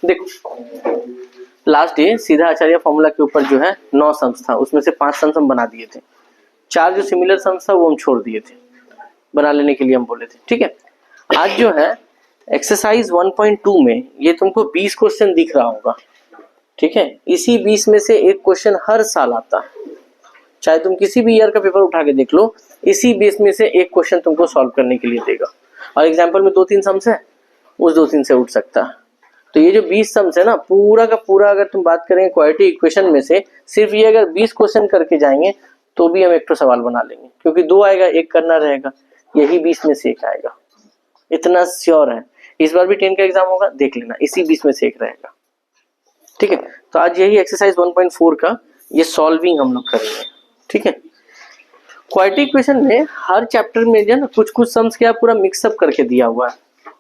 देखो last day सीधा आचार्य formula के ऊपर जो है 9 सम्स था, उसमें से 5 सम्स हम बना दिए थे, 4 जो सिमिलर सम्स था वो हम छोड़ दिए थे, बना लेने के लिए हम बोले थे। ठीक है, आज जो है एक्सरसाइज 1.2 में ये तुमको 20 क्वेश्चन दिख रहा होगा। ठीक है, इसी 20 में से एक क्वेश्चन हर साल आता है, चाहे तुम किसी भी ईयर का पेपर उठा के देख लो, इसी 20 में से एक क्वेश्चन तुमको सॉल्व करने के लिए देगा। और एग्जाम्पल में 2-3 सम्स है, उस 2-3 से उठ सकता है। तो ये जो 20 सम्स है ना, पूरा का पूरा अगर तुम बात करेंगे क्वाड्रेटिक इक्वेशन में से सिर्फ ये अगर 20 क्वेश्चन करके जाएंगे तो भी हम एक तो सवाल बना लेंगे, क्योंकि 2 आएगा, एक करना रहेगा, यही 20 में से एक आएगा, इतना श्योर है। इस बार भी 10 का एग्जाम होगा, देख लेना, इसी 20 में से एक रहेगा। ठीक है, तो आज यही एक्सरसाइज 1.4 का ये सॉल्विंग हम लोग करेंगे। ठीक है, क्वाड्रेटिक इक्वेशन में हर चैप्टर में जो है ना कुछ कुछ सम्स क्या पूरा मिक्सअप करके दिया हुआ है,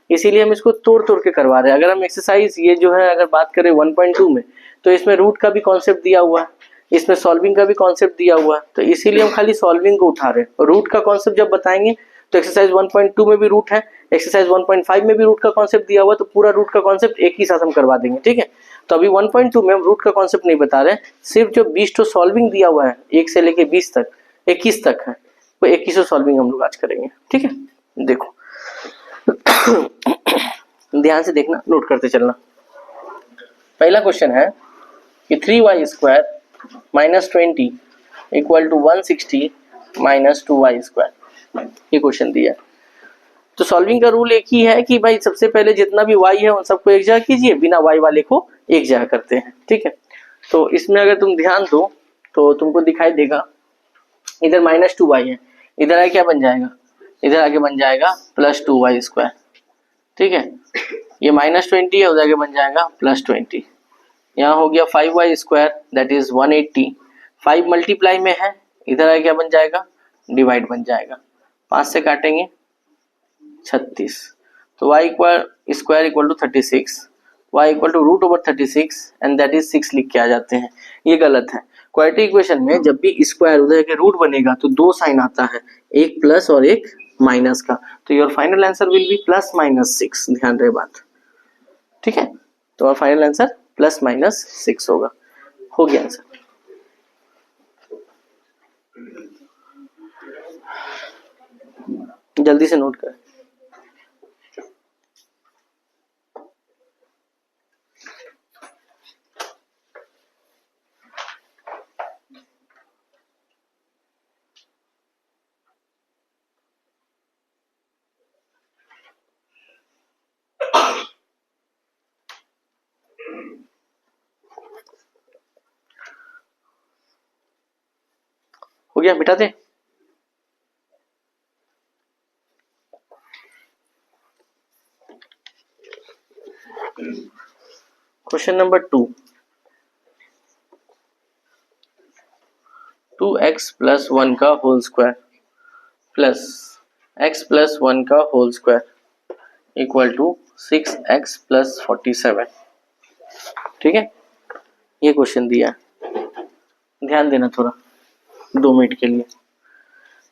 इसीलिए हम इसको तोड़ तोड़ के करवा रहे हैं। अगर हम एक्सरसाइज ये जो है अगर बात करें 1.2 में, तो इसमें रूट का भी कॉन्सेप्ट दिया हुआ है, इसमें सॉल्विंग का भी कॉन्सेप्ट दिया हुआ है, तो इसीलिए हम खाली सॉल्विंग को उठा रहे हैं। रूट का कॉन्सेप्ट जब बताएंगे तो एक्सरसाइज 1.2 में भी रूट है, एक्सरसाइज 1.5 में भी रूट का कॉन्सेप्ट दिया हुआ है, तो पूरा रूट का कॉन्सेप्ट एक ही साथ हम करवा देंगे। ठीक है, तो अभी 1.2 में हम रूट का कॉन्सेप्ट नहीं बता रहे हैं, सिर्फ जो 20 तो सॉल्विंग दिया हुआ है 1 से लेके 20 तक, 21 तक है, वो 21 सॉल्विंग हम लोग आज करेंगे। ठीक है, देखो ध्यान से देखना, नोट करते चलना। पहला क्वेश्चन है कि 3y square minus 20 equal to 160 minus 2y square, ये क्वेश्चन दिया। तो सॉल्विंग का रूल एक ही है कि भाई सबसे पहले जितना भी y है उन सबको एक जगह कीजिए, बिना y वाले को एक जगह करते हैं। ठीक है, तो इसमें अगर तुम ध्यान दो तो तुमको दिखाई देगा इधर माइनस 2y है, इधर आगे क्या बन जाएगा, इधर आगे बन जाएगा प्लस 2y स्क्वायर। ठीक है, ये माइनस 20 है, उधर आगे बन जाएगा प्लस 20। यहाँ हो गया 5y square that is 180, 5 multiply में है, इधर आगे क्या बन जाएगा, डिवाइड बन जाएगा, 5 से काटेंगे 36, तो y square equal to 36, y equal to root over 36 and that is 6 लिख के आ जाते हैं। ये गलत है, क्वाड्रेटिक इक्वेशन में जब भी स्क्वायर उधर के रूट बनेगा तो 2 साइन आता है, एक प्लस और एक माइनस का, तो your final answer will be plus minus 6, ध्यान रहे बात। ठीक है, तो और फाइनल आंसर प्लस माइनस 6 होगा। हो गया आंसर। जल्दी से नोट करें। हो गया, मिटा दे। क्वेश्चन नंबर 2, 2x प्लस 1 का whole square plus x plus 1 का whole square equal to 6x plus 47। ठीक है, ये क्वेश्चन दिया, ध्यान देना थोड़ा 2 मिनट के लिए।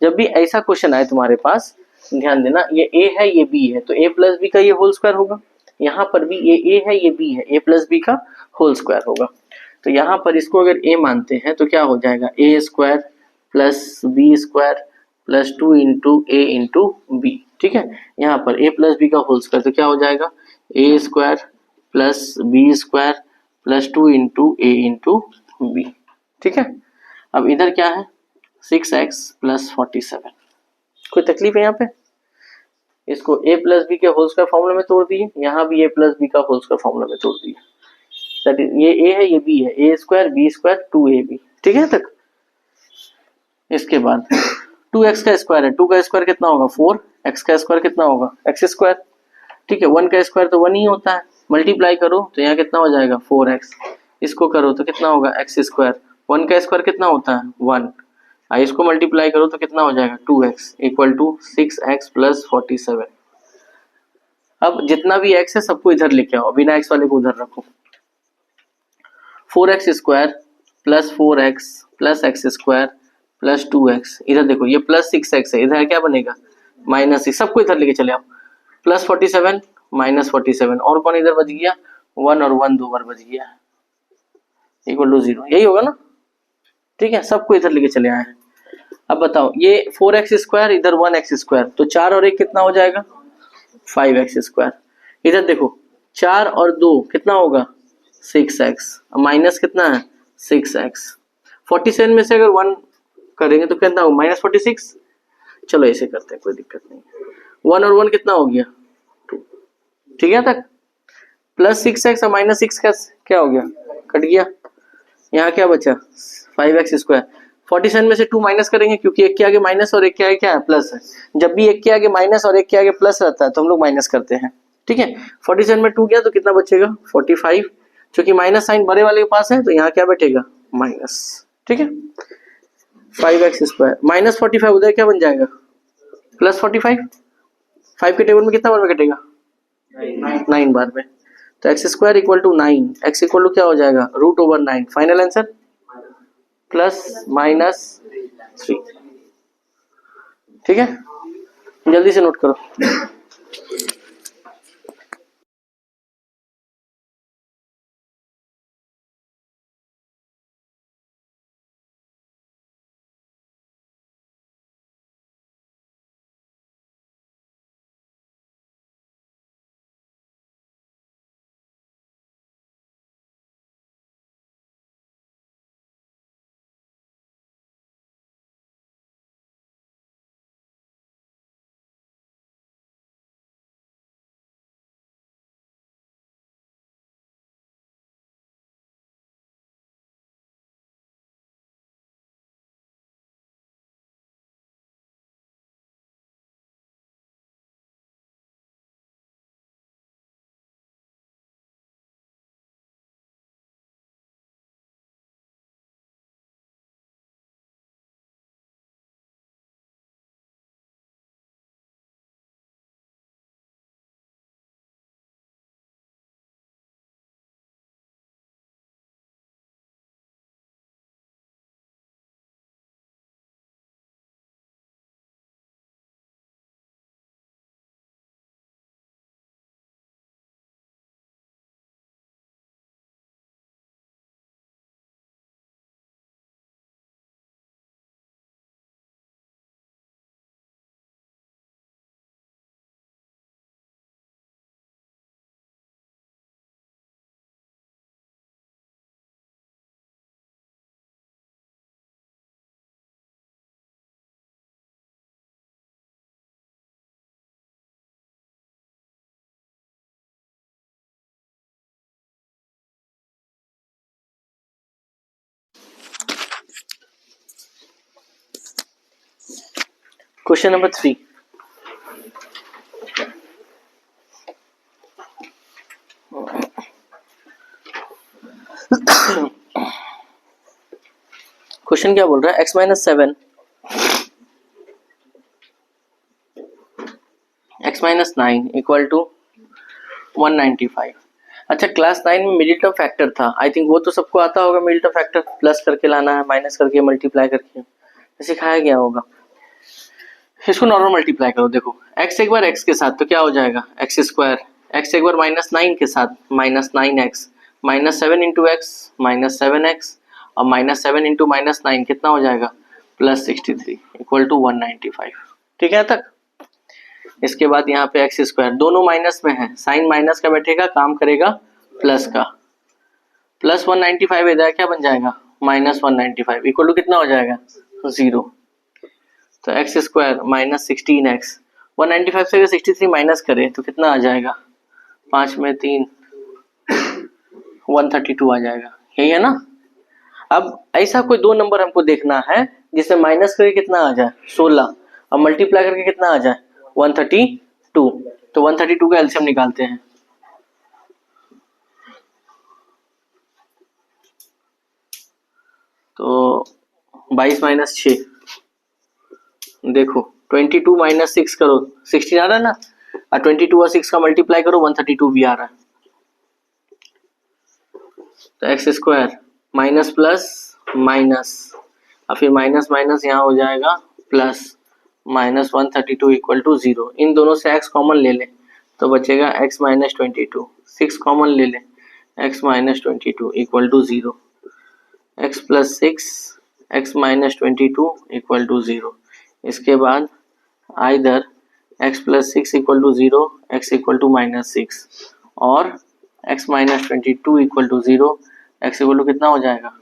जब भी ऐसा क्वेश्चन आए तुम्हारे पास, ध्यान देना, ये a है ये b है, तो a प्लस b का ये होल स्क्वायर होगा। यहाँ पर भी ये a है ये b है, a प्लस b का होल स्क्वायर होगा। तो यहाँ पर इसको अगर a मानते हैं तो क्या हो जाएगा, a square plus b square plus 2 into a into b। ठीक है, यहाँ पर a प्लस b का होल स्क्वायर, तो क्या हो जाएगा, a square plus b square plus 2 into a into b। ठीक है, अब इधर क्या है, 6x प्लस 47। कोई तकलीफ है यहाँ पे, इसको a प्लस बी के होल स्क्वायर फॉर्मूला में तोड़ दिए, यहाँ भी a प्लस बी का होल स्क्वायर फॉर्मूला में तोड़ दिए। ये a है ये b है, a square b square 2ab। ठीक है तक, इसके बाद 2x का स्क्वायर है, 2 का स्क्वायर कितना होगा 4, x का स्क्वायर कितना होगा x स्क्वायर। ठीक है, 1 का स्क्वायर तो 1 ही होता है, मल्टीप्लाई करो तो यहाँ कितना हो जाएगा 4x, इसको करो तो कितना होगा x स्क्वायर, 1 का स्क्वायर कितना होता है 1, इसको मल्टीप्लाई करो तो कितना हो जाएगा 2x equal to 6x plus 47। अब जितना भी x है सबको इधर लेके आओ, बिना x वाले को उधर रखो। 4x square plus 4x plus x square plus 2x, इधर देखो ये प्लस 6x है, इधर क्या बनेगा माइनस 6, सबको इधर लेके चले आओ। प्लस 47 -47 और कौन इधर बच गया 1 और 1 दो बार बच गया इक्वल टू 0, यही होगा ना। ठीक है, सबको इधर लेके चले आए हैं। अब बताओ ये 4x² इधर 1x², तो 4 और 1 कितना हो जाएगा 5x²। इधर देखो 4 और 2 कितना होगा 6x, माइनस कितना है 6x। 47 में से अगर 1 करेंगे तो कितना होगा -46। चलो ऐसे करते हैं, कोई दिक्कत नहीं। 1 और 1 कितना हो गया 2, ठीक है तक। प्लस 6x और -6 का क्या हो गया कट गया, यहाँ क्या बचा 5x²। 47 में से 2 माइनस करेंगे क्योंकि एक के आगे माइनस और एक के आगे क्या है प्लस है। जब भी एक के आगे माइनस और एक के आगे प्लस रहता है तो हम लोग माइनस करते हैं। ठीक है, 47 में 2 गया तो कितना बचेगा 45, क्योंकि माइनस साइन बड़े वाले के पास है तो यहाँ क्या बैठेगा माइनस। ठीक है, 5x² -45 उधर क्या बन जाएगा +45। 5 के टेबल में कितना बार में कटेगा 9 बार में, तो x² equal to 9, x equal to क्या हो जाएगा √9। Final answer +-3। ठीक है, जल्दी से नोट करो। Question number 3। क्वेश्चन क्या बोल रहा है x-7 x-9 इक्वल टू 195। अच्छा क्लास 9 में मिडिल टर्म फैक्टर था, आई थिंक वो तो सबको आता होगा। मिडिल टर्म फैक्टर प्लस करके लाना है, माइनस करके, मल्टीप्लाई करके सिखाया गया होगा। इसको नॉर्मल मल्टीप्लाई करो। देखो x एक बार x के साथ तो क्या हो जाएगा x², x एक बार -9 के साथ -9x, -7 इंटू x -7x और -7 इंटू -9 कितना हो जाएगा +63 इक्वल टू 195। ठीक है तक। इसके बाद यहाँ पे x², दोनों माइनस में है, साइन माइनस का बैठेगा, काम करेगा प्लस का। +195 इधर क्या बन जाएगा -195 इक्वल टू कितना हो जाएगा 0। तो x² -16x, 195 से अगर 63 माइनस करें तो कितना आ जाएगा 5 में 3 132 आ जाएगा, यही है ना। अब ऐसा कोई दो नंबर हमको देखना है जिसे माइनस करके कितना आ जाए 16 और मल्टीप्लाई करके कितना आ जाए 132। तो 132 का एलसीएम निकालते हैं। तो 22 - 6, देखो 22 - 6 करो 16 आ रहा है ना, और 22 और 6 का मल्टीप्लाई करो 132 भी आ रहा है। तो x² माइनस प्लस माइनस और फिर माइनस माइनस यहाँ हो जाएगा प्लस, -132 इक्वल टू 0। इन दोनों से x कॉमन ले लें तो बचेगा x माइनस 22, 6 कॉमन ले लें, x minus 22 equal to 0, x plus 6 x minus 22 equal to 0। इसके बाद either x plus 6 equal to 0, x equal to minus 6 और x minus 22 equal to 0, x equal to कितना हो जाएगा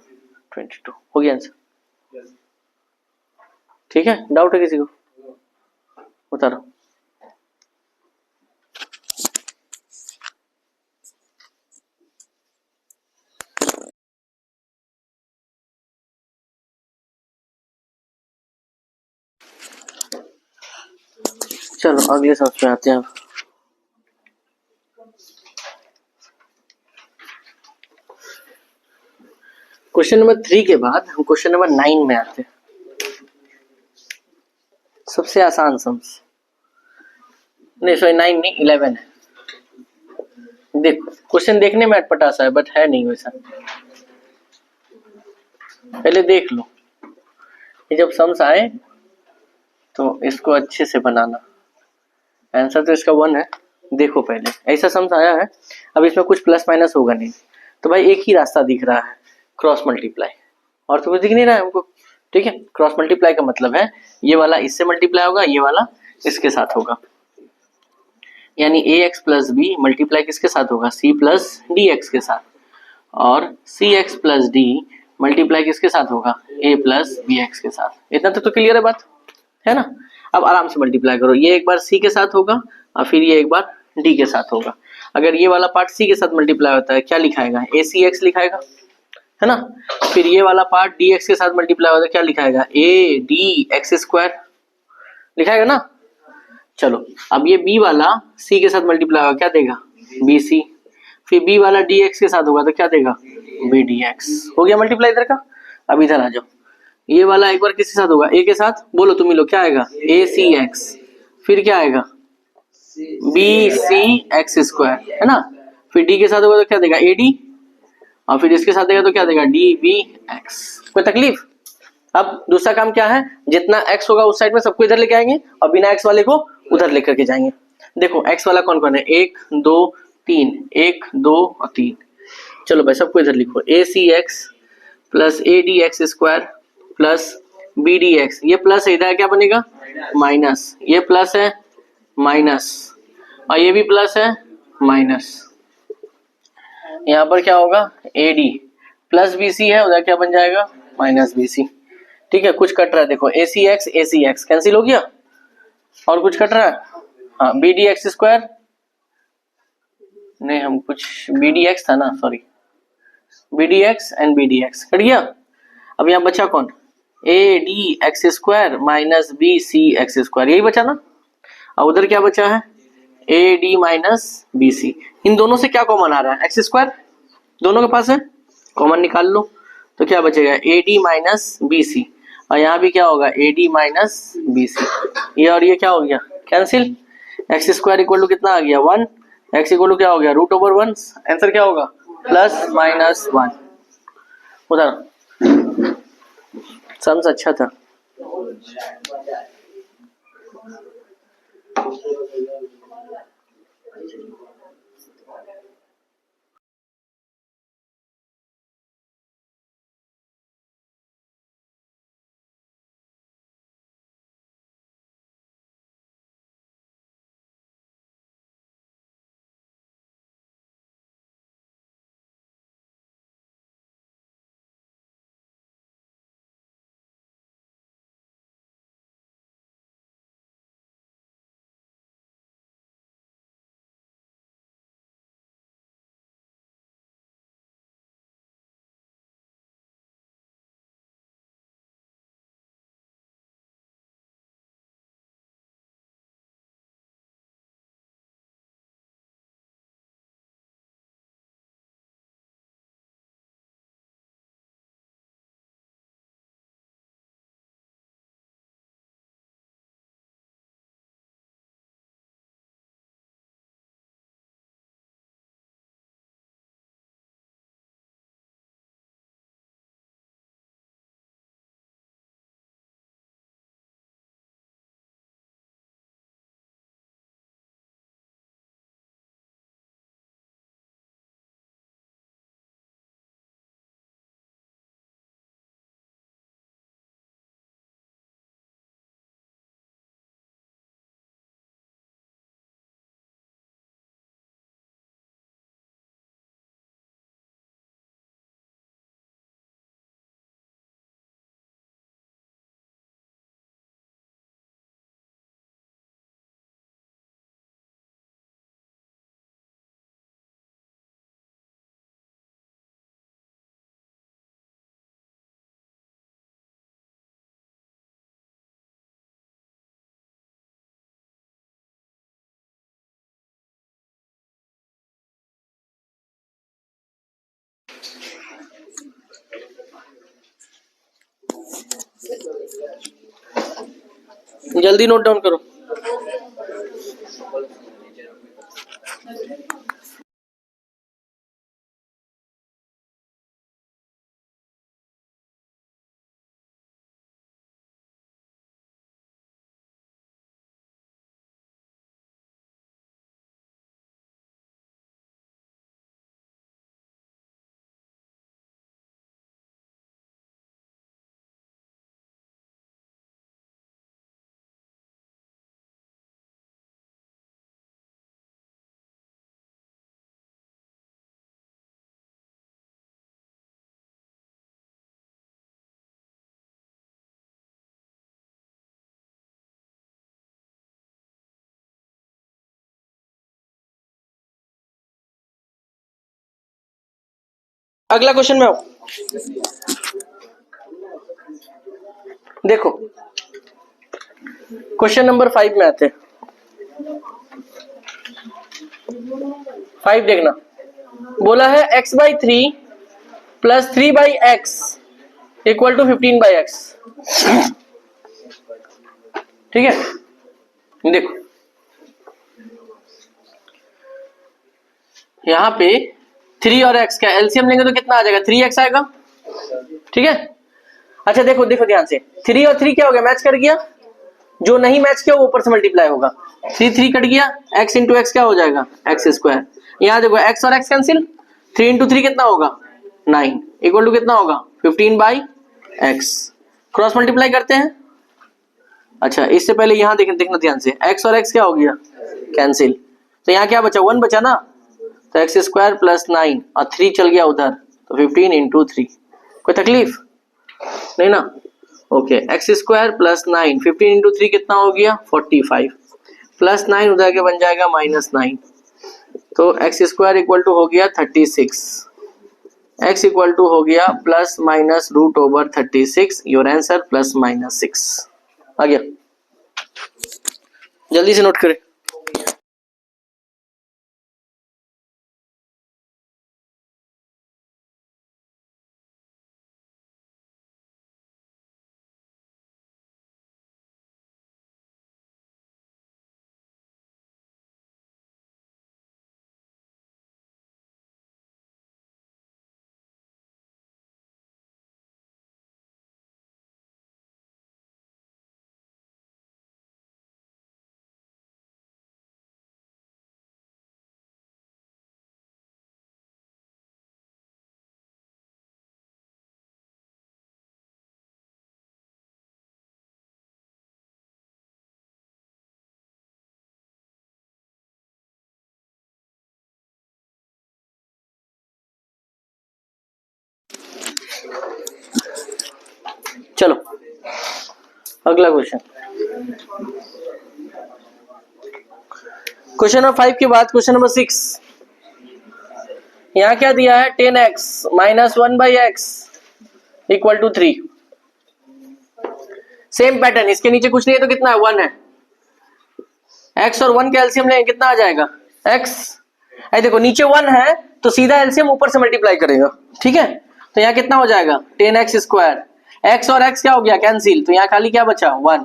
22। हो गया आंसर। ठीक है, डाउट है किसी को? बता रहा हूँ। चलो अगले सवाल पे आते हैं। क्वेश्चन नंबर 3 के बाद हम क्वेश्चन नंबर 9 में आते हैं। सबसे आसान सम्स, नहीं सॉरी 9 नहीं 11 है। देखो क्वेश्चन देखने में अटपटा सा है बट है नहीं वैसा। पहले देख लो, ये जब सम्स आए तो इसको अच्छे से बनाना। आंसर तो इसका 1 है। देखो पहले ऐसा सम्स आया है, अब इसमें कुछ प्लस माइनस होगा नहीं, तो भाई एक ही रास्ता दिख रहा है, क्रॉस मल्टीप्लाई, और तो कुछ दिख नहीं रहा है हमको। ठीक है, क्रॉस मल्टीप्लाई का मतलब है ये वाला इससे मल्टीप्लाई होगा, ये वाला इसके साथ होगा, यानी ए एक्स प्लस बी मल्टीप्लाई किसके साथ होगा, सी प्लस डी एक्स के साथ, और सी एक्स प्लस डी मल्टीप्लाई किसके साथ होगा, ए प्लस बी एक्स के साथ। इतना तक तो क्लियर है बात, है ना। अब आराम से मल्टीप्लाई करो, ये एक बार सी के साथ होगा और फिर ये एक बार डी के साथ होगा। अगर ये वाला पार्ट सी के साथ मल्टीप्लाई होता है क्या लिखाएगा, ए सी एक्स लिखाएगा, है ना। फिर ये वाला पार्ट डी एक्स के साथ मल्टीप्लाई होता है क्या लिखाएगा, ए डी एक्स स्क्वायर लिखाएगा ना। चलो अब ये बी वाला सी के साथ मल्टीप्लाई होगा क्या देगा, बी सी। फिर बी वाला डी एक्स के साथ होगा तो क्या देगा, बी डी एक्स। हो गया मल्टीप्लाई इधर का। अब इधर आ जाओ, ये वाला एक बार किसके साथ होगा, ए के साथ, बोलो तुम ही लोग क्या आएगा, ए सी एक्स, फिर क्या आएगा, बी सी एक्स स्क्वायर, है ना। फिर डी के साथ होगा तो क्या देगा, ए डी, और फिर इसके साथ देगा तो क्या देगा, डी बी एक्स। कोई तकलीफ? अब दूसरा काम क्या है, जितना x होगा उस साइड में सबको इधर लेके आएंगे और बिना x वाले को उधर लेकर के जाएंगे। देखो x वाला कौन कौन है, 1 2 3, 1 2 और 3। चलो भाई सबको इधर लिखो, A C X plus A D X square plus B D X. ये प्लस है, इधर क्या बनेगा माइनस, ये प्लस है माइनस, और ये भी प्लस है माइनस। यहाँ पर क्या होगा, a d plus b c है, उधर क्या बन जाएगा माइनस बी सी। ठीक है, कुछ कट रहा है, देखो ए सी एक्स कैंसिल हो गया, और कुछ कट रहा है, हाँ बी डी एक्स स्क्वायर, नहीं हम कुछ बी डी एक्स था ना, sorry B D X and B D X cut गया। अब यहाँ बचा कौन, A D X square minus B C X square, यही बचा ना। अब उधर क्या बचा है, A D minus B C. इन दोनों से क्या कॉमन आ रहा है, एक्स स्क्वायर दोनों के पास है, कॉमन निकाल लो, तो क्या बचेगा a D minus B c, और यहाँ भी क्या होगा a D minus B c. ये और ये क्या हो गया cancel, x square equal to कितना आ गया 1, एक्स इक्वल टू क्या हो गया रूट ओवर 1, आंसर क्या होगा प्लस माइनस 1। उधर सम्स अच्छा था। जल्दी नोट डाउन करो। अगला क्वेश्चन में आओ। देखो क्वेश्चन नंबर 5 में आते हैं। 5 देखना, बोला है x/3 plus 3/x equal to 15/x। ठीक है, देखो यहां पे 3 और x का एलसीएम लेंगे तो कितना आ जाएगा, 3x आएगा। ठीक है, अच्छा देखो देखो ध्यान से, 3 और 3 क्या हो गया, मैच कर गया। जो नहीं मैच किया वो ऊपर से मल्टीप्लाई होगा, 3 कट गया, x इंटू एक्स क्या हो जाएगा, एक्स स्क्वायर। यहाँ देखो x और x कैंसिल, 3 इंटू 3 कितना होगा 9 इक्वल टू कितना होगा 15/x। क्रॉस मल्टीप्लाई करते हैं। अच्छा इससे पहले यहाँ देखना ध्यान से, x और x क्या हो गया कैंसिल, तो यहाँ क्या बचा 1 बचा ना, तो एक्स स्क्वायर प्लस 9 और 3 चल गया उधर, तो 15 इंटू 3। कोई तकलीफ नहीं ना। Okay, x square plus 9, 15 into 3 कितना हो गया 45, प्लस 9 उधर के बन जाएगा -9, तो एक्स स्क्वायर इक्वल टू हो गया 36, एक्स इक्वल टू हो गया plus minus root over 36। Your answer plus -6 आ गया। जल्दी से नोट करें। चलो अगला क्वेश्चन, क्वेश्चन नंबर 5 के बाद क्वेश्चन नंबर 6। यहां क्या दिया है 10x minus 1/x equal to 3। Same pattern, इसके नीचे कुछ नहीं है तो कितना है 1 है। x और 1 का एलसीएम लेंगे कितना आ जाएगा x। ऐ देखो नीचे 1 है तो सीधा एलसीएम ऊपर से मल्टीप्लाई करेगा। ठीक है, तो यहाँ कितना हो जाएगा 10x स्क्वायर, x और x क्या हो गया कैंसिल, तो यहाँ खाली क्या बचा 1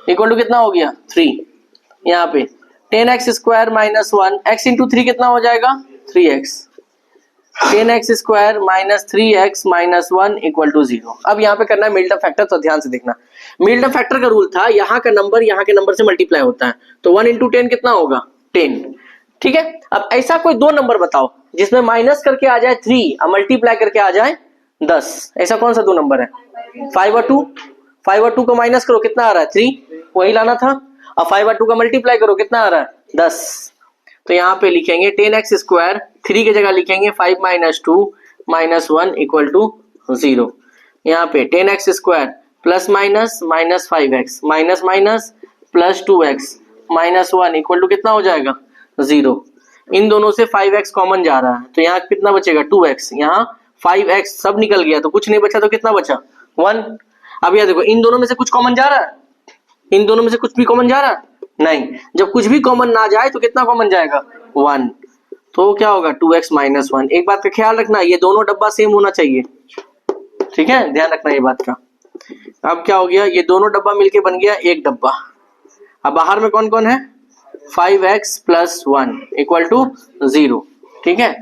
इक्वल टू कितना हो गया 3। यहाँ पे 10x square minus 1, x into 3 कितना हो जाएगा 3x, 10x square minus 3x minus 1 equal to 0। अब यहाँ पे करना है मिल्टन फैक्टर, तो ध्यान से देखना। मिल्टन फैक्टर का रूल था यहाँ का नंबर यहाँ के नंबर से मल्टीप्लाई होता है, तो 1 इंटू 10 कितना होगा 10। ठीक है, अब ऐसा कोई दो नंबर बताओ जिसमें माइनस करके आ जाए 3 और मल्टीप्लाई करके आ जाए 10। ऐसा कौन सा दो नंबर है, 5 और 2। 5 और 2 को माइनस करो कितना आ रहा है 3, वही लाना था, और 5 और 2 का मल्टीप्लाई करो कितना आ रहा है 10। तो यहाँ पे लिखेंगे 10x स्क्वायर, 3 की जगह लिखेंगे 5 माइनस 2 माइनस 1 इक्वल टू 0। यहाँ पे 10x square plus minus minus 5x minus minus plus 2x minus 1 equal to कितना हो जाएगा 0। इन दोनों से 5x कॉमन जा रहा है, तो यहाँ कितना बचेगा 2x, यहाँ 5x सब निकल गया तो कुछ नहीं बचा, तो कितना बचा 1। अब यह देखो इन दोनों में से कुछ कॉमन जा रहा है, इन दोनों में से कुछ भी कॉमन जा रहा है नहीं, जब कुछ भी कॉमन ना जाए तो कितना कॉमन जाएगा 1। तो क्या होगा 2x माइनस 1। एक बात का ख्याल रखना, ये दोनों डब्बा सेम होना चाहिए, ठीक है, ध्यान रखना ये बात का। अब क्या हो गया, ये दोनों डब्बा मिलके बन गया एक डब्बा। अब बाहर में कौन कौन है, 5x प्लस 1 इक्वल टू 0, ठीक है।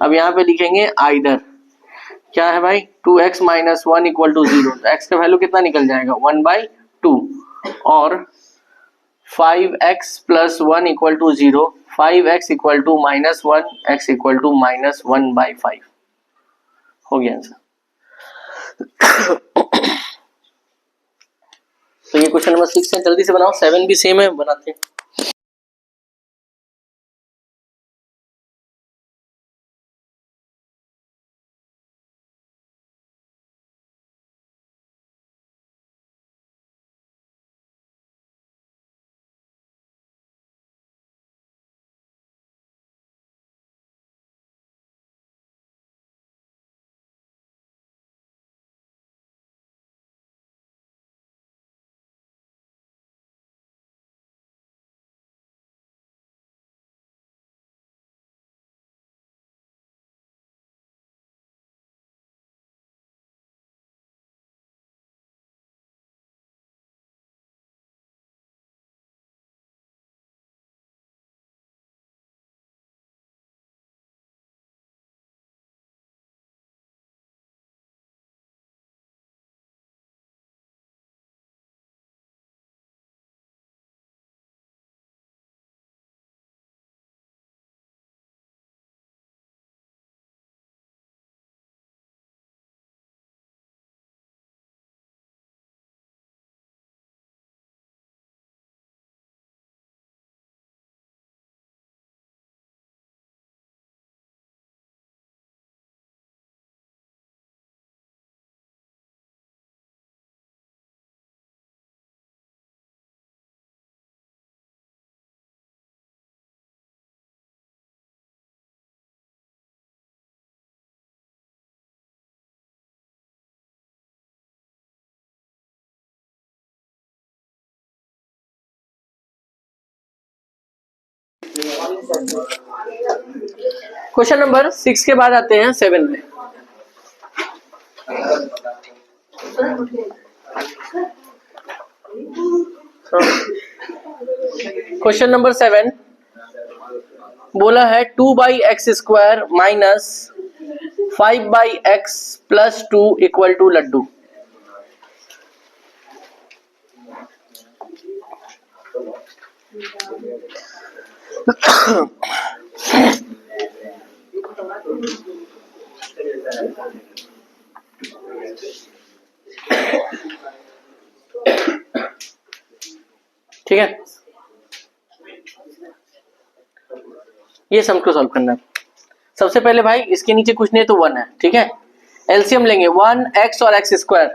अब यहाँ पे लिखेंगे आइदर, क्या है भाई, 2x माइनस 1 इक्वल टू 0, तो x का वैल्यू कितना निकल जाएगा 1/2, और 5x plus 1 equal to 0, 5x equal to minus 1, x equal to minus 1/5, हो गया आंसर। तो ये क्वेश्चन नंबर 6 है, जल्दी से बनाओ, 7 भी सेम है, बनाते हैं। क्वेश्चन नंबर 6 के बाद आते हैं 7 में। क्वेश्चन नंबर 7 बोला है 2/x² minus 5/x plus 2 equal to लड्डू। ठीक है, ये सम को सॉल्व करना है। सबसे पहले भाई इसके नीचे कुछ नहीं तो 1 है, ठीक है। एलसीएम लेंगे 1x और x²।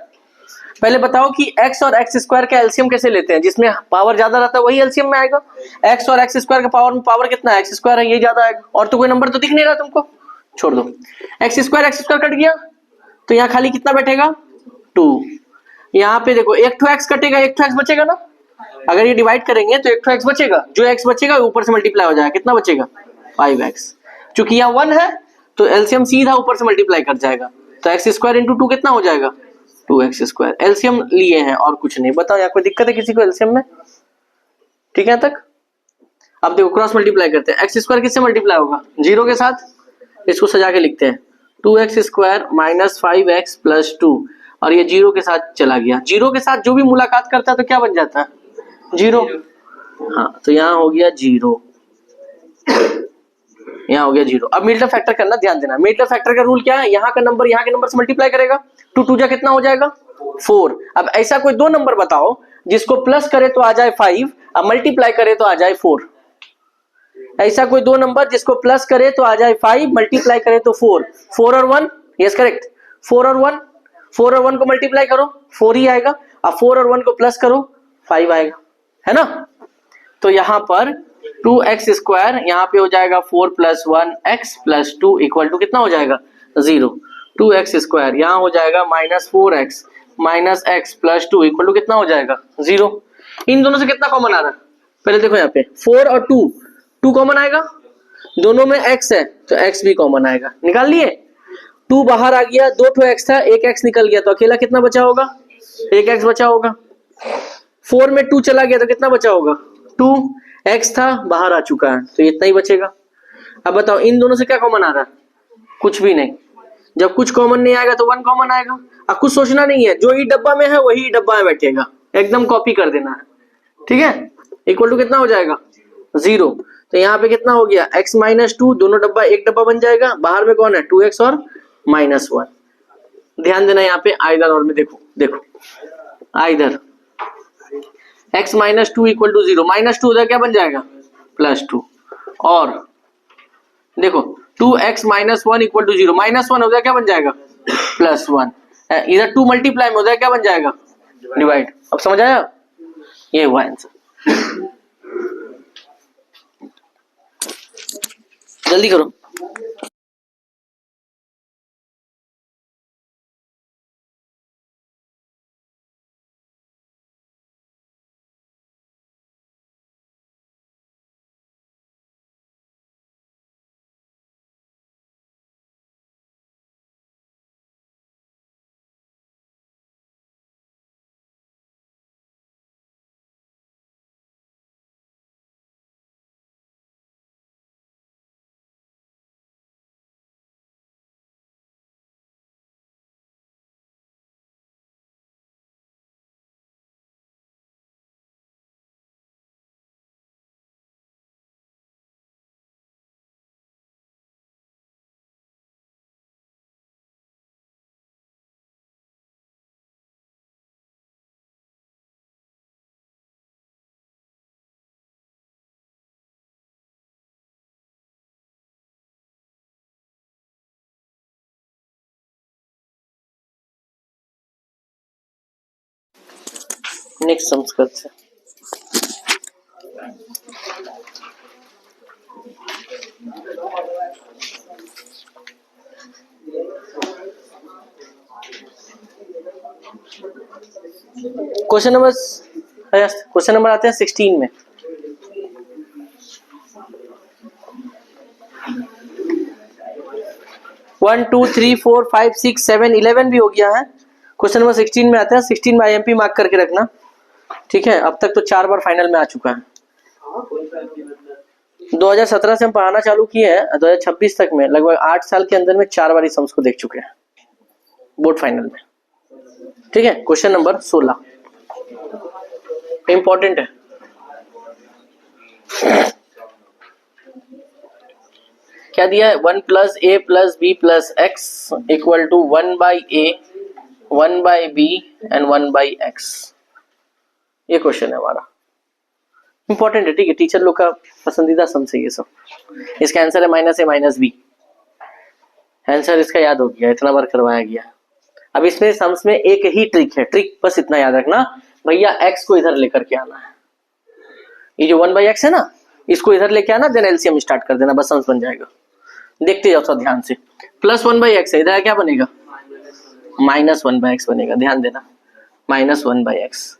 पहले बताओ कि x और x² का एलसीएम कैसे लेते हैं, जिसमें पावर ज्यादा रहता है वही एलसीएम में आएगा। x और x² का पावर कितना है, x² है, ये ज्यादा आएगा। और तो कोई नंबर तो दिख नहीं रहा तुमको, छोड़ दो। x² कट गया तो यहाँ खाली कितना बैठेगा 2। यहाँ पे देखो एक तो x कटेगा, एक तो x बचेगा ना। अगर ये डिवाइड करेंगे तो एक तो x बचेगा, जो x बचेगा ऊपर से मल्टीप्लाई हो जाएगा, कितना बचेगा 5x। चूंकि यहाँ 1 है तो एलसीएम सीधा ऊपर से मल्टीप्लाई कर जाएगा, तो x² इंटू 2 कितना हो जाएगा 2x²। एलसीएम लिए हैं और कुछ नहीं। बताओ यहाँ कोई दिक्कत है किसी को एलसीएम में, ठीक है तक। अब देखो क्रॉस मल्टीप्लाई करते हैं, x² किससे मल्टीप्लाई होगा 0 के साथ, इसको सजा के लिखते हैं 2x² माइनस 5x प्लस 2, और ये 0 के साथ चला गया। 0 के साथ जो भी मुलाकात करता है तो क्या बन जाता है 0। हाँ तो यहाँ हो गया 0, यहाँ हो गया 0। अब मिडल फैक्टर करना, ध्यान देना। मिडल फैक्टर का रूल क्या है, यहाँ का नंबर यहाँ के नंबर से मल्टीप्लाई करेगा, 2 2 जा कितना हो जाएगा 4। अब ऐसा कोई दो नंबर बताओ जिसको प्लस करे तो आ जाए 5 और मल्टीप्लाई करे तो आ जाए 4। ऐसा कोई दो नंबर जिसको प्लस करे तो आ जाए 5, मल्टीप्लाई करे तो 4। 4 और 1, यस करेक्ट, 4 और 1 को मल्टीप्लाई करो 4 ही आएगा, और 4 और 1 को प्लस करो 5 आएगा, है ना। तो यहाँ पर 2x², यहाँ पे हो जाएगा 4 + 1x + 2 इक्वल टू कितना हो जाएगा 0। 2x², यहाँ हो जाएगा -4x - x + 2 इक्वल टू कितना हो जाएगा 0। इन दोनों से कितना कॉमन आ रहा है, पहले देखो यहाँ पे 4 और 2 कॉमन आएगा, दोनों में x है तो x भी कॉमन आएगा, निकाल लिए। 2 बाहर आ गया, 2 ठो x था, एक x निकल गया तो अकेला कितना बचा होगा, एक x बचा होगा। 4 में 2 चला गया तो कितना बचा होगा, 2 x था बाहर आ चुका है तो इतना ही बचेगा। अब बताओ इन दोनों से क्या कॉमन आ रहा है, कुछ भी नहीं। जब कुछ कॉमन नहीं आएगा तो 1 कॉमन आएगा। अब कुछ सोचना नहीं है, जो ई डब्बा में है वही डब्बा में बैठेगा, एकदम कॉपी कर देना है, ठीक है। इक्वल टू कितना हो जाएगा 0। तो यहाँ पे कितना हो गया x माइनस 2, दोनों डब्बा एक डब्बा बन जाएगा, बाहर में कौन है 2x और -1। ध्यान देना यहाँ पे आइदर और में, देखो देखो either x minus 2 equal to 0, -2 उधर क्या बन जाएगा +2, और देखो 2x माइनस 1 इक्वल टू 0, -1 उधर क्या बन जाएगा +1, इधर 2 मल्टीप्लाई में उधर क्या बन जाएगा डिवाइड। अब समझ आया, ये हुआ आंसर। जल्दी करो। नेक्स्ट सम्स करते हैं। क्वेश्चन नंबर आते हैं 16 में। वन टू थ्री फोर 5 6 7 11 भी हो गया है। क्वेश्चन नंबर 16 में आता है, 16 में IMP मार्क करके रखना, ठीक है। अब तक तो 4 बार फाइनल में आ चुका है। 2017 से हम पढ़ाना चालू किए हैं, 2026 तक में लगभग 8 साल के अंदर में 4 बार इस सम्स को देख चुके हैं बोर्ड फाइनल में, ठीक है। क्वेश्चन नंबर 16 इंपॉर्टेंट है। क्या दिया है, 1 + a + b + x equal to 1/a 1/b and 1/x। ये क्वेश्चन है हमारा, इंपॉर्टेंट है, ठीक है। टीचर लोग का पसंदीदा सम है ये सब। इसका आंसर है -a - b। आंसर इसका याद हो गया, इतना बार करवाया गया। अब इसमें सम्स में एक ही ट्रिक है, ट्रिक बस इतना याद रखना, भैया x को इधर लेकर के आना है। ये जो 1/x है ना, इसको इधर लेके आना, देन एलसीएम स्टार्ट कर देना, बस सम्स बन जाएगा। देखते जाओ सब ध्यान से। +1/x है, इधर क्या बनेगा -1/x बनेगा, ध्यान देना -1/x।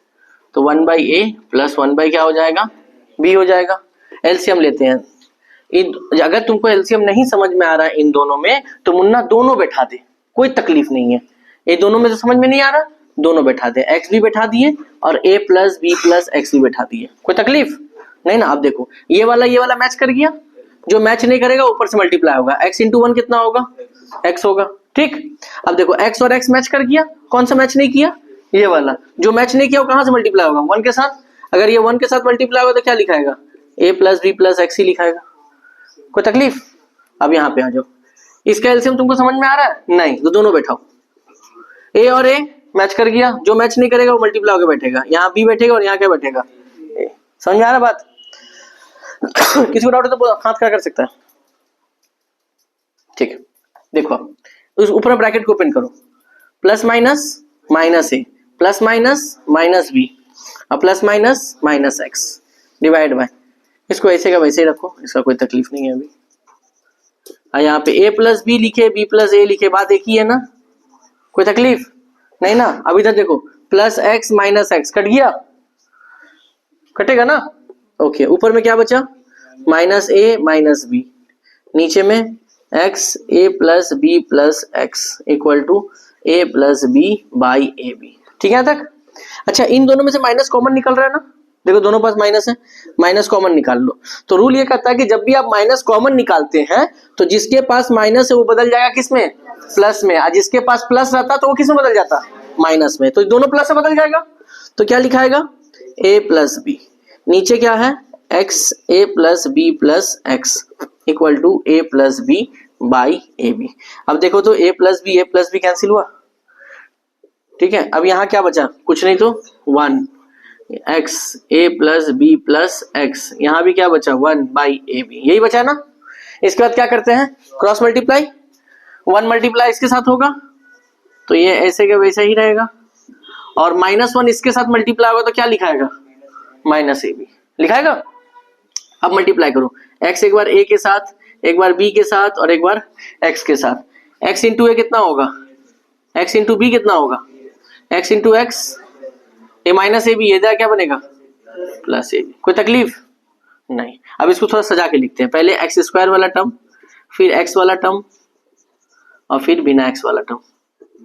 तो 1/a + 1/ क्या हो जाएगा b हो जाएगा। एलसीएम लेते हैं। अगर तुमको एलसीएम नहीं समझ में आ रहा है इन दोनों में तो मुन्ना दोनों बैठा दे, कोई तकलीफ नहीं है। ये दोनों में तो समझ में नहीं आ रहा, दोनों बैठा दे, x भी बैठा दिए और a + b + x भी बैठा दिए, कोई तकलीफ नहीं ना। अब देखो ये वाला मैच कर गया, जो मैच नहीं करेगा ऊपर से मल्टीप्लाई होगा, x × 1 कितना होगा x होगा, ठीक। अब देखो x और x मैच कर गया, कौन सा मैच नहीं किया, ये वाला। जो मैच नहीं किया वो कहां से मल्टीप्लाई होगा 1 के साथ। अगर ये 1 के साथ मल्टीप्लाई होगा तो क्या लिखाएगा a + b + x ही लिखाएगा, कोई तकलीफ। अब यहाँ पे आ जाओ, इसका एलसीएम तुमको समझ में आ रहा है नहीं, तो दोनों बैठाओ। a और a मैच कर गया, जो मैच नहीं करेगा वो मल्टीप्लाई होकर बैठेगा, यहाँ b बैठेगा और यहाँ क्या बैठेगा a। समझ में आ रहा बात। किसी को डाउट है तो हाथ खड़ा कर सकता है, ठीक है। देखो उस ऊपर ब्रैकेट को ओपन करो, +- - -a +- -b और +- -x डिवाइड बाय, इसको ऐसे का वैसे ही रखो, इसका कोई तकलीफ नहीं है अभी। यहाँ पे a + b लिखे, b + a लिखे, बात एक ही है ना, कोई तकलीफ नहीं ना। अब इधर देखो +x - x कट गया, कटेगा ना, ओके। ऊपर में क्या बचा -a - b, नीचे में x a plus b plus x equal to a plus b by a b. ठीक है यहाँ तक? अच्छा, इन दोनों में से माइनस कॉमन निकल रहा है ना, देखो दोनों पास माइनस है, माइनस कॉमन निकाल लो। तो रूल ये कहता है कि जब भी आप माइनस कॉमन निकालते हैं तो जिसके पास माइनस है वो बदल जाएगा किस में? प्लस में। और जिसके पास प्लस रहता तो वो किस में बदल जाता? माइनस में। तो दोनों प्लस से बदल जाएगा। तो क्या लिखाएगा? ए प्लस बी, नीचे क्या है? X a plus b plus x equal to a plus b by a b. अब देखो तो ए प्लस बी कैंसिल हुआ। ठीक है, अब यहाँ क्या बचा? कुछ नहीं तो 1 x a plus b plus x, यहाँ भी क्या बचा? 1 बाई ए बी, यही बचा ना। इसके बाद क्या करते हैं? क्रॉस मल्टीप्लाई, 1 मल्टीप्लाई इसके साथ होगा तो ये ऐसे का वैसे ही रहेगा, और -1 इसके साथ मल्टीप्लाई होगा तो क्या लिखाएगा? Minus a B लिखाएगा। अब मल्टीप्लाई करो, एक्स एक बार ए के साथ, एक बार बी के साथ और एक बार एक्स के साथ। एक्स इंटू ए कितना होगा? एक्स इंटू बी कितना होगा? एक्स इंटू एक्स, ये माइनस ए बी, ये क्या बनेगा? Plus a b. कोई तकलीफ नहीं। अब इसको थोड़ा सजा के लिखते हैं, पहले एक्स स्क्वायर वाला टर्म, फिर एक्स वाला टर्म और फिर बिना एक्स वाला टर्म,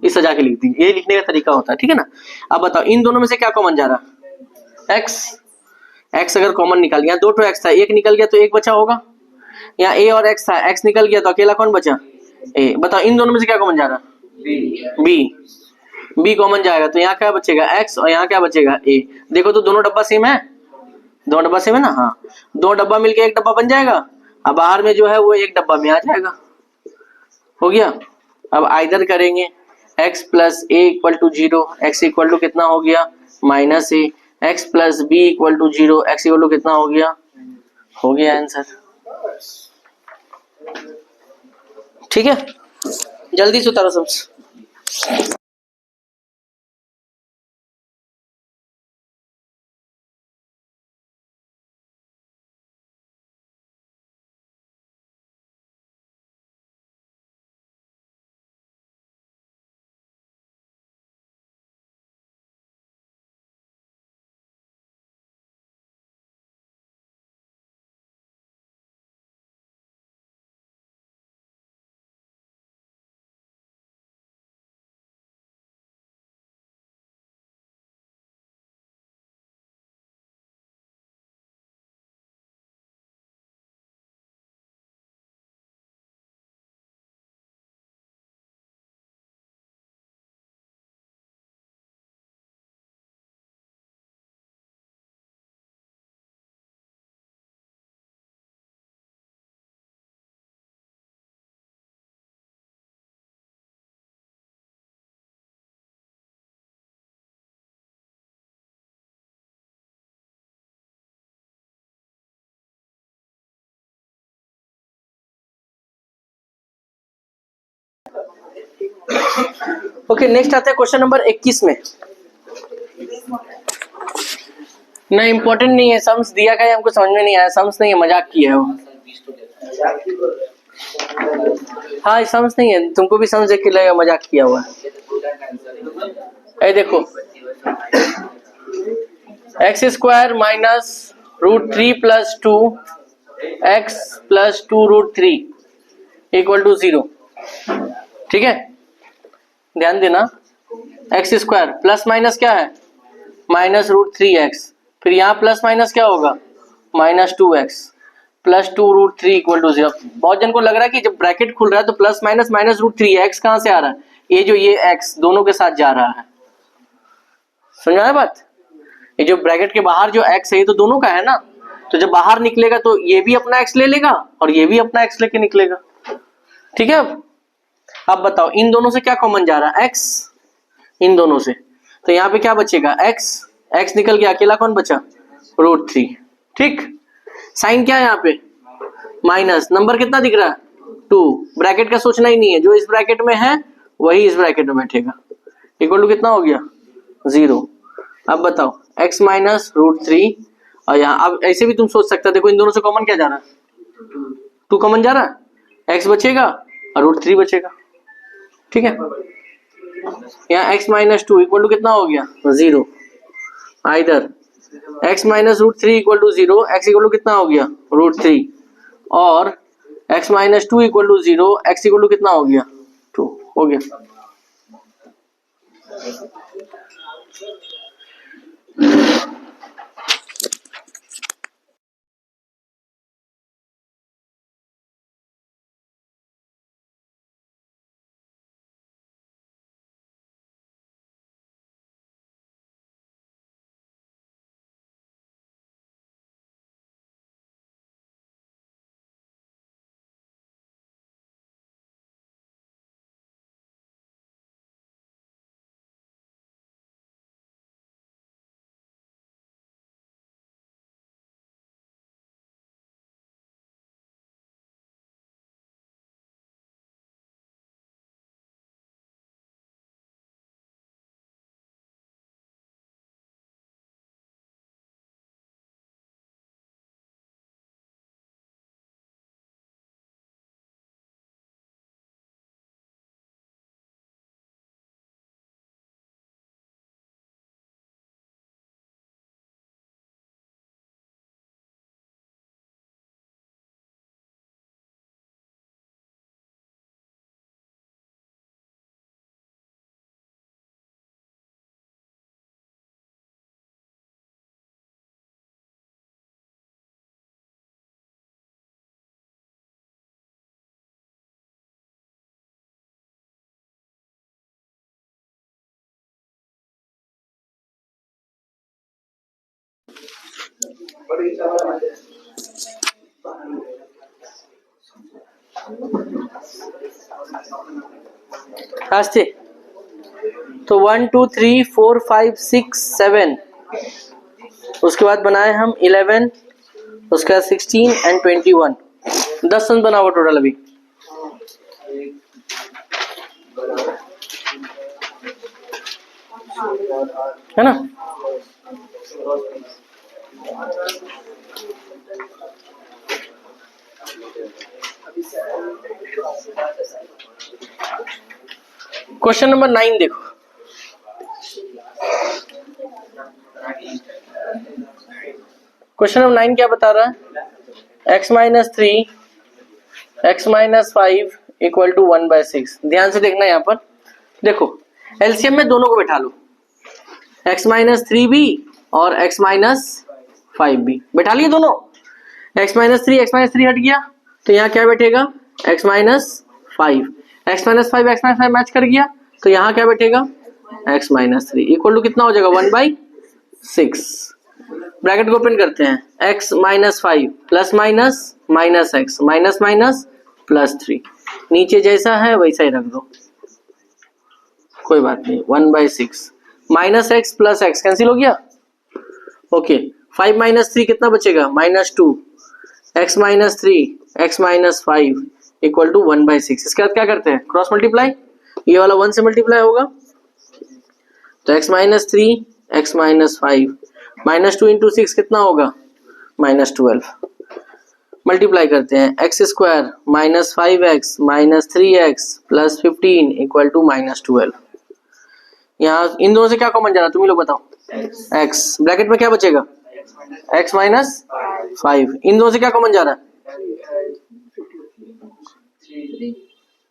ये सजा के लिख दी। ये लिखने का तरीका होता है, ठीक है ना। अब बताओ इन दोनों में से क्या कॉमन जा रहा? एक्स। एक्स अगर कॉमन निकाल गया, 2 एक्स था, एक निकल गया तो एक बचा होगा। यहाँ ए और एक्स था, एक्स निकल गया तो अकेला कौन बचा? ए। बताओ इन दोनों में से क्या कॉमन जा रहा? बी। बी कॉमन जाएगा तो यहाँ क्या बचेगा? एक्स, और यहाँ क्या बचेगा? ए। देखो तो दोनों डब्बा सेम है, दोनों डब्बा सेम है ना। हाँ, 2 डब्बा मिलके एक डब्बा बन जाएगा। अब बाहर में जो है वो एक डब्बा में आ जाएगा। हो गया। अब आइदर करेंगे x plus a equal to 0, x equal to कितना हो गया? Minus a. X plus b equal to 0, x equal to कितना हो गया? हो गया आंसर। ठीक है, जल्दी से उतारो सब। ओके, नेक्स्ट आता है क्वेश्चन नंबर 21 में। नहीं, इंपॉर्टेंट नहीं है, सम्स दिया का है, हमको समझ में नहीं आया। सम्स नहीं है, मजाक किया है वो। हाँ, सम्स नहीं है, तुमको भी सम्स देख के लगेगा मजाक किया हुआ है। ए देखो, x square minus √3 plus 2 x plus 2 √3 equal to 0। ठीक है, ध्यान देना, एक्स स्क्वायर प्लस माइनस क्या है? माइनस √3x, फिर यहाँ प्लस माइनस क्या होगा? Minus 2x plus 2 √3 equal to 0। बहुत जन को लग रहा है कि जब ब्रैकेट खुल रहा है तो प्लस माइनस माइनस √3x कहाँ से आ रहा है? ये जो ये x दोनों के साथ जा रहा है। समझा है बात? ये जो ब्रैकेट के बाहर जो x है ये तो दोनों का है ना, तो जब बाहर निकलेगा तो ये भी अपना x ले लेगा और ये भी अपना x लेके निकलेगा। ठीक है, अब बताओ इन दोनों से क्या कॉमन जा रहा है? x, इन दोनों से। तो यहाँ पे क्या बचेगा? x निकल गया, अकेला कौन बचा? √3। ठीक, साइन क्या है यहाँ पे? माइनस, नंबर कितना दिख रहा है? 2। ब्रैकेट का सोचना ही नहीं है, जो इस ब्रैकेट में है वही इस ब्रैकेट में बैठेगा। इक्वल टू कितना हो गया? 0। अब बताओ x माइनस √3, और यहाँ अब ऐसे भी तुम सोच सकते हो, देखो इन दोनों से कॉमन क्या जा रहा है? 2 कॉमन जा रहा है, x बचेगा और √3 बचेगा। ठीक है, यहाँ x माइनस 2 इक्वल टू कितना हो गया? 0। Either x minus √3 equal to 0, x equal to कितना हो गया? √3, और x minus 2 equal to 0, x equal to कितना हो गया 2 हो गया। आस्ते तो 1 2 3 4 5 6 7, उसके बाद बनाए हम 11, उसके बाद 16 एंड 21, 10 सम बना हुआ टोटल अभी। है ना? क्वेश्चन नंबर 9 देखो। क्वेश्चन नंबर 9 क्या बता रहा है? x minus 3 x minus 5 equal to 1/6। ध्यान से देखना यहाँ पर, देखो एलसीएम में दोनों को बैठा लो, x माइनस 3 भी और x माइनस 5 भी बैठा लिए दोनों। x माइनस 3 हट गया तो यहाँ क्या बैठेगा x minus 5, x minus 5 match कर गया तो यहाँ क्या बैठेगा x माइनस 3 इक्वल टू कितना हो जाएगा 1/6। ब्रैकेट को ओपन करते हैं, x minus 5 plus minus minus x minus minus plus 3, नीचे जैसा है वैसा ही रख दो, कोई बात नहीं। 1/6 minus x plus x cancel हो गया, ओके। 5 माइनस 3 कितना बचेगा -2, x minus 3 x minus 5 equal to 1/6। इसके बाद क्या करते हैं क्रॉस मल्टीप्लाई, ये वाला 1 से मल्टीप्लाई होगा तो x minus 3 x minus 5 -2 into 6 कितना होगा -12। मल्टीप्लाई करते हैं x square minus 5x minus 3x plus 15 equal to -12। यहाँ इन दोनों से क्या कॉमन जा रहा है तुम ही लोग बताओ, x ब्रैकेट में क्या बचेगा x माइनस 5, इन दोनों से क्या कॉमन जा रहा है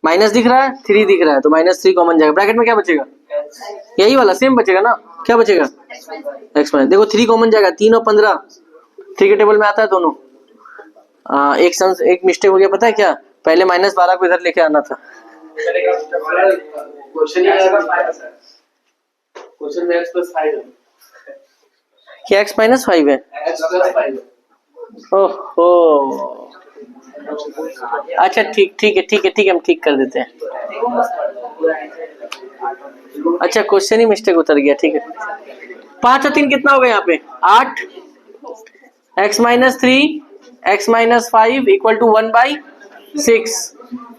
माइनस दिख रहा है 3 दिख रहा है तो -3 कॉमन जाएगा, ब्रैकेट में क्या बचेगा यही वाला सेम बचेगा ना, क्या बचेगा x माइनस, देखो 3 कॉमन जाएगा, 3 और 15 3 के टेबल में आता है दोनों। एक मिस्टेक हो गया पता है क्या, पहले -12 को इधर लेके आना था। क्वेश्चन में x प्लस 5 है, क्या x माइनस 5 है, x प्लस 5 है। ओहो अच्छा ठीक है हम ठीक कर देते हैं। अच्छा क्वेश्चन ही मिस्टेक उतर गया, ठीक है। 5 और 3 कितना हो गया यहाँ पे 8, x minus 3 x minus 5 equal to 1/6।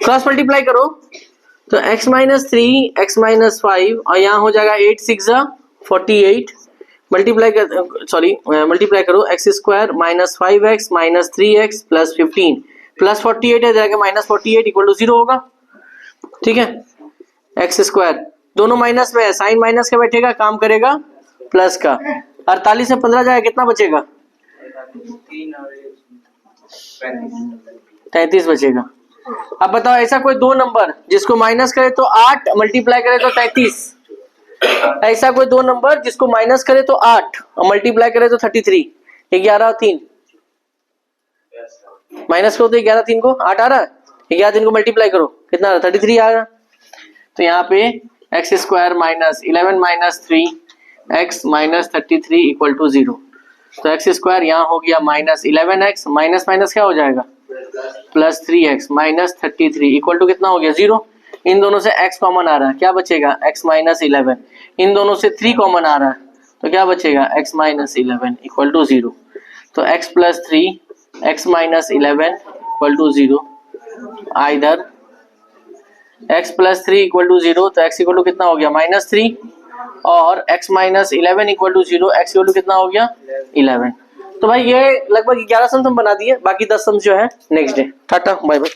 Cross multiply करो तो x माइनस 3 x माइनस 5 और यहाँ हो जाएगा 8 6 48, मल्टीप्लाई करो x square minus 5x minus 3x plus 15 plus 48 है जाएगा -48 इक्वल टू 0 होगा, ठीक है। x स्क्वायर दोनों माइनस में है, साइन माइनस का बैठेगा काम करेगा प्लस का, 48 से 15 जाएगा कितना बचेगा 33 बचेगा। अब बताओ ऐसा कोई दो नंबर जिसको माइनस करे तो 8 मल्टीप्लाई करे तो 33, ऐसा कोई दो नंबर जिसको माइनस करे तो 8 और मल्टीप्लाई करे तो 33, 11 और 3 माइनस करो तो 11 3 को 8 आ रहा है, 11 3 को मल्टीप्लाई करो कितना आ रहा है 33 आ रहा। तो यहाँ पे x square minus 11 minus 3 x minus 33 equal to 0। तो एक्स स्क्वायर यहाँ हो गया माइनस 11x माइनस माइनस क्या हो जाएगा plus 3x minus 33 equal to कितना हो गया 0। इन दोनों से x कॉमन आ रहा है, क्या बचेगा x माइनस 11। इन दोनों से 3 कॉमन आ रहा है तो क्या बचेगा x माइनस 11 इक्वल टू 0। तो x plus 3 x minus 11 equal to 0, either x plus 3 equal to 0, तो x इक्वल टू कितना हो गया माइनस 3 और x minus 11 equal to 0, x equal to कितना हो गया 11। तो भाई ये लगभग 11 सम्स हम बना दिए, बाकी 10 सम्स जो है next day. Tata bye bye.